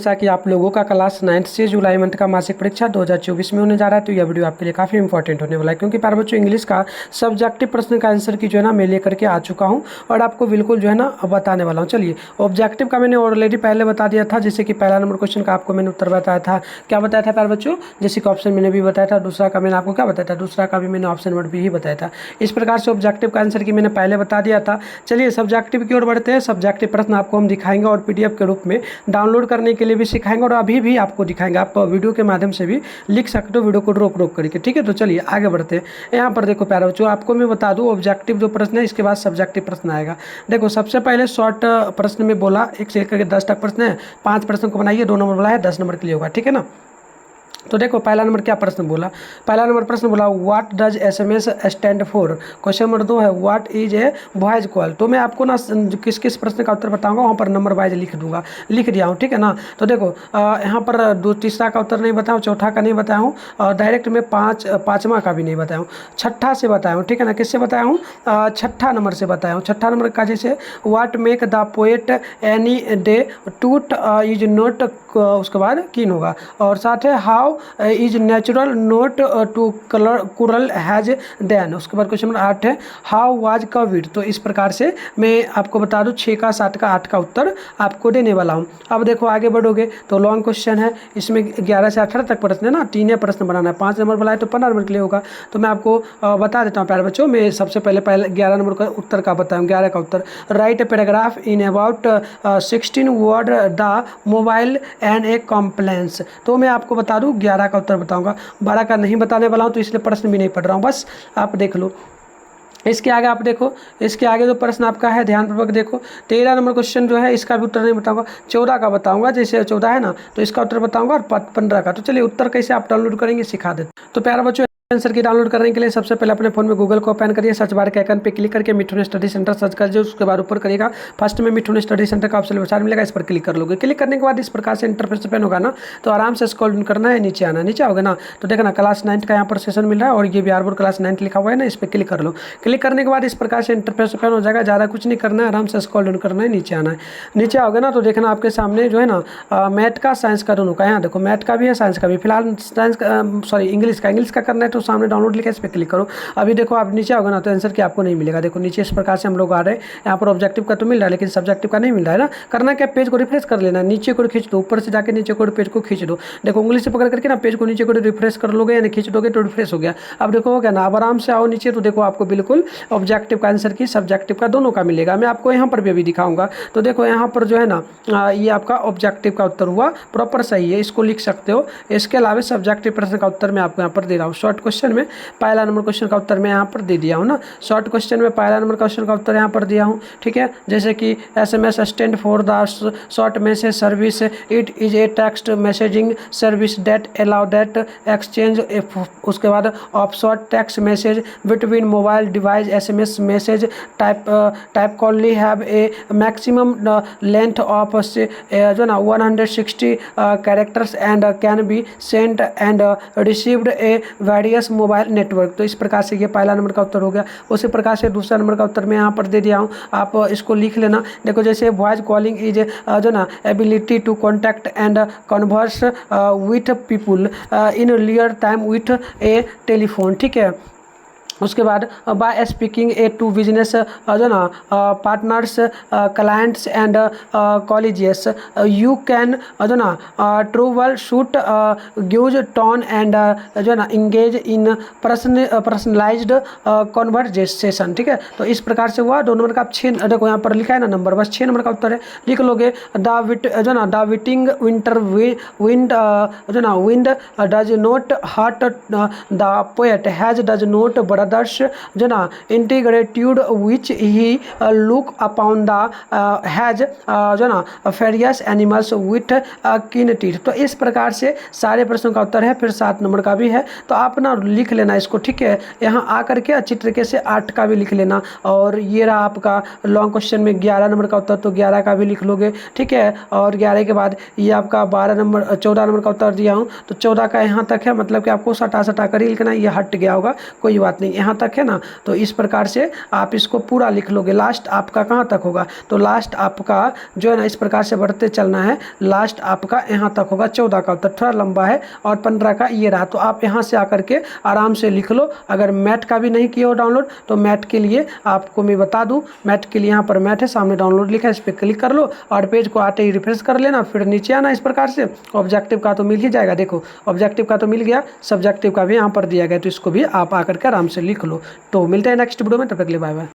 जैसा कि आप लोगों का क्लास 9th से जुलाई मंथ का मासिक परीक्षा 2024 में होने जा रहा है, तो यह वीडियो आपके लिए काफ़ी इंपॉर्टेंट होने वाला है, क्योंकि प्यारे बच्चों इंग्लिश का सब्जेक्टिव प्रश्न का आंसर की जो है ना मैं लेकर के आ चुका हूं और आपको बिल्कुल जो है ना बताने वाला हूं। चलिए, ऑब्जेक्टिव का मैंने ऑलरेडी पहले बता दिया था, जैसे कि पहला नंबर क्वेश्चन का आपको मैंने उत्तर बताया था। क्या बताया था प्यारे बच्चों? जैसे कि ऑप्शन मैंने भी बताया था। दूसरा का मैंने आपको क्या बताया था? दूसरा का भी मैंने ऑप्शन नंबर भी ही बताया था। इस प्रकार से ऑब्जेक्टिव का आंसर की मैंने पहले बता दिया था। चलिए सब्जेक्टिव की ओर बढ़ते हैं। सब्जेक्टिव प्रश्न आपको हम दिखाएंगे और PDF के रूप में डाउनलोड करने के लिए भी सिखाएंगे और अभी भी आपको दिखाएंगे। आप वीडियो के माध्यम से भी लिख सकते हो, वीडियो को रोक करके, ठीक है। तो चलिए आगे बढ़ते हैं। यहाँ पर देखो प्यारे बच्चों, आपको मैं बता दूं ऑब्जेक्टिव जो प्रश्न है, इसके बाद सब्जेक्टिव प्रश्न आएगा। देखो सबसे पहले शॉर्ट प्रश्न में बोला 1 से लेकर 10 तक प्रश्न है। 5 प्रश्न को बनाइए, 2 नंबर बोला है, 10 नंबर के लिए होगा, ठीक है ना। तो देखो पहला नंबर क्या प्रश्न बोला? पहला नंबर प्रश्न बोला what does SMS stand for. Question number 2 है what is a voice call. तो मैं आपको ना किस किस प्रश्न का उत्तर बताऊंगा, वहाँ पर नंबर वाइज लिख दूंगा, लिख दिया हूँ, ठीक है ना। तो देखो यहाँ पर तीसरा का उत्तर नहीं बताऊँ, चौथा का नहीं बताया हूँ, और डायरेक्ट में पाँचवा का भी नहीं बताया हूँ, छठा से बताया हूँ, ठीक है ना। किससे बताया हूँ? छठा नंबर से बताया हूँ। छठा नंबर का जैसे what make the poet any day टूट इज नॉट, उसके बाद कीन होगा, और साथ है how is natural note to कुरल हैज देन। उसके बाद क्वेश्चन नंबर 8 है हाउ वाज कोविड। तो इस प्रकार से मैं आपको बता दूं 6 का 7 का 8 का उत्तर आपको देने वाला हूं। अब देखो आगे बढ़ोगे तो लॉन्ग क्वेश्चन है, इसमें 11 से 18 तक प्रश्न है ना, 3 प्रश्न बनाना है। 5 नंबर बनाए तो 15 नंबर के लिए होगा। तो मैं आपको बता देता हूँ प्यारे बच्चों। मैं सबसे पहले 11 नंबर का उत्तर का बताऊँ। 11 का उत्तर write a paragraph in about 16 word the mobile and a compliance. तो मैं आपको बता दूं 11 का उत्तर बताऊंगा, 12 का नहीं बताने वाला हूं, तो इसलिए प्रश्न भी नहीं पढ़ रहा हूं, बस आप देख लो। इसके आगे आप देखो, इसके आगे जो प्रश्न आपका है ध्यानपूर्वक देखो। 13 नंबर क्वेश्चन जो है इसका भी उत्तर नहीं बताऊंगा। 14 का बताऊंगा, जैसे 14 है ना तो इसका उत्तर बताऊंगा, और 15 का। तो चलिए उत्तर कैसे आप डाउनलोड करेंगे सिखा देते। तो प्यारे बच्चों आंसर की डाउनलोड करने के लिए सबसे पहले अपने फोन में गूगल को ओपन करिए, सर्च बार के आइकन पे क्लिक करके मिठुन स्टडी सेंटर सर्च कर दीजिए। उसके बाद ऊपर करिएगा, फर्स्ट में मिठुन स्टडी सेंटर का ऑप्शन विचार मिलेगा, इस पर क्लिक कर लोगे। क्लिक करने के बाद इस प्रकार से इंटरफेस ओपन होगा ना, तो आराम से स्क्रॉल डाउन करना है, नीचे आना। नीचे आओगे ना तो देखना क्लास 9 का यहाँ पर सेशन मिल रहा है और ये बिहार बोर्ड क्लास 9 लिखा हुआ है ना, इस पर क्लिक कर लो। क्लिक करने के बाद इस प्रकार से इंटरफेस ओपन हो जाएगा। ज़्यादा कुछ नहीं करना है, आराम से स्क्रॉल डाउन करना है, नीचे आना है। नीचे आओगे ना तो देखना आपके सामने जो है ना मैथ का साइंस का दोनों का, यहाँ देखो मैथ का भी है साइंस का भी। फिलहाल साइंस का सॉरी इंग्लिश का करना है, तो सामने डाउनलोड लिखा है, इस पर क्लिक करो। अभी देखो आप नीचे आओगे ना तो आंसर की आपको नहीं मिलेगा। देखो नीचे इस प्रकार से हम लोग आ रहे हैं, यहाँ पर ऑब्जेक्टिव का तो मिल रहा है लेकिन सब्जेक्टिव का नहीं मिल रहा है ना। करना क्या, पेज को रिफ्रेश कर लेना, नीचे को खींच दो, ऊपर से जाकर नीचे को पेज को खींच दो। देखो उंगली से पकड़ करके ना पेज को नीचे को रिफ्रेश कर लोगे, यानी खींच दोगे तो रिफ्रेश हो गया। अब देखो हो गया ना। अब आराम से आओ नीचे तो देखो आपको बिल्कुल ऑब्जेक्टिव का आंसर की सब्जेक्टिव का दोनों का मिलेगा। मैं आपको यहाँ पर भी अभी दिखाऊंगा। तो देखो यहाँ पर जो है ना ये आपका ऑब्जेक्टिव का उत्तर हुआ, प्रॉपर सही है, इसको लिख सकते हो। इसके अलावा सब्जेक्टिव प्रश्न का उत्तर मैं आपको यहाँ पर दे रहा हूँ। शॉर्ट क्वेश्चन में पहला नंबर क्वेश्चन का उत्तर मैं यहाँ पर दे दिया हूँ ना। शॉर्ट क्वेश्चन में पहला नंबर क्वेश्चन का उत्तर यहाँ पर दिया हूँ, ठीक है। जैसे कि SMS stand for the short message service, it is a text messaging service that allow that exchange. उसके बाद of short text message between mobile device. SMS message type Conley have a maximum length of जो ना 160 characters and can be sent and received A various mobile network. तो इस प्रकार से ये पहला नंबर का उत्तर हो गया। उसी प्रकार से दूसरा नंबर का उत्तर मैं यहाँ पर दे दिया हूँ, आप इसको लिख लेना। देखो जैसे वॉइस कॉलिंग इज जो ना ability to contact and converse with people in real time with a telephone, ठीक है। उसके बाद by speaking a to business जो ना partners clients and colleagues you can जो ना travel shoot gives tone and जो ना इंगेज इन पर्सनलाइज्ड कॉन्वर्जेशन, ठीक है। तो इस प्रकार से हुआ। 2 नंबर का आप 6 देखो यहाँ पर लिखा है ना नंबर, बस 6 नंबर का उत्तर है, लिख लोगे। द विटिंग विंटर विंड जो ना wind does not hurt the poet has does not brothers जो ना ingratitude which he look upon the has जो ना ferocious animals with keen teeth. तो इस प्रकार से सारे प्रश्नों का उत्तर है। फिर 7 नंबर का भी है, तो आप ना लिख लेना इसको, ठीक है। यहाँ आकर के अच्छी तरीके से 8 का भी लिख लेना। और ये रहा आपका लॉन्ग क्वेश्चन में 11 नंबर का उत्तर, तो 11 का भी लिख लोगे, ठीक है। और 11 के बाद ये आपका 14 नंबर का उत्तर दिया हूँ, तो 14 का यहाँ तक है, मतलब कि आपको सटा कर ही लिखना, ये हट गया होगा, कोई बात नहीं। नहीं, यहाँ तक है ना। तो इस प्रकार से आप इसको पूरा लिख लोगे। लास्ट आपका कहाँ तक होगा, तो लास्ट आपका जो है ना इस प्रकार से बढ़ते चलना है, लास्ट आपका यहाँ तक होगा 14 का। तो थोड़ा लंबा है और 15 का ये रहा। तो आप यहाँ से आकर के आराम से लिख लो। अगर मैथ का भी नहीं किए हो डाउनलोड, तो मैथ के लिए आपको मैं बता दूँ, मैथ के लिए यहाँ पर मैथ है सामने डाउनलोड लिखा है, इस पर क्लिक कर लो और पेज को आते ही रिफ्रेश कर लेना, फिर नीचे आना। इस प्रकार से ऑब्जेक्टिव का तो मिल ही जाएगा, देखो ऑब्जेक्टिव का तो मिल गया, सब्जेक्टिव का भी यहाँ पर दिया गया, तो इसको भी आप आकर के आराम से लिख लो। तो मिलते हैं नेक्स्ट वीडियो में, तब तक के लिए बाय बाय।